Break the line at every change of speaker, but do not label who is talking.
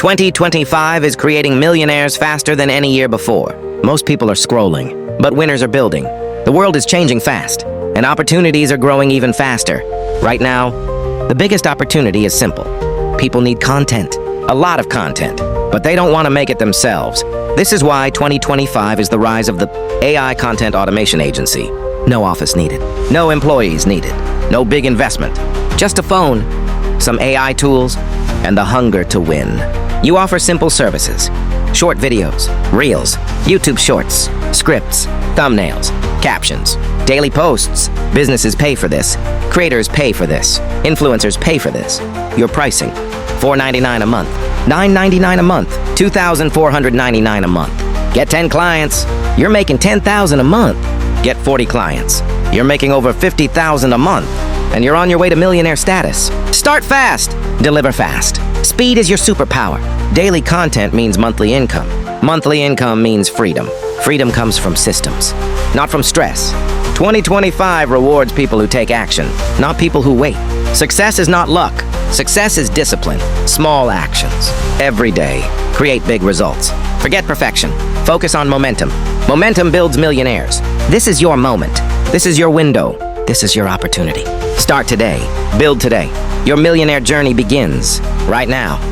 2025 is creating millionaires faster than any year before. Most people are scrolling, but winners are building. The world is changing fast, and opportunities are growing even faster. Right now, the biggest opportunity is simple. People need content, a lot of content, but they don't want to make it themselves. This is why 2025 is the rise of the AI content automation agency. No office needed, no employees needed, no big investment, just a phone, some AI tools, and the hunger to win. You offer simple services, short videos, reels, YouTube shorts, scripts, thumbnails, captions, daily posts. Businesses pay for this, creators pay for this, influencers pay for this. Your pricing, $4.99 a month, $9.99 a month, $2,499 a month. Get 10 clients, you're making $10,000 a month. Get 40 clients, you're making over $50,000 a month, and you're on your way to millionaire status. Start fast, deliver fast. Speed is your superpower. Daily content means monthly income. Monthly income means freedom. Freedom comes from systems, not from stress. 2025 rewards people who take action, not people who wait. Success is not luck. Success is discipline. Small actions. Every day. Create big results. Forget perfection. Focus on momentum. Momentum builds millionaires. This is your moment. This is your window. This is your opportunity. Start today. Build today. Your millionaire journey begins right now.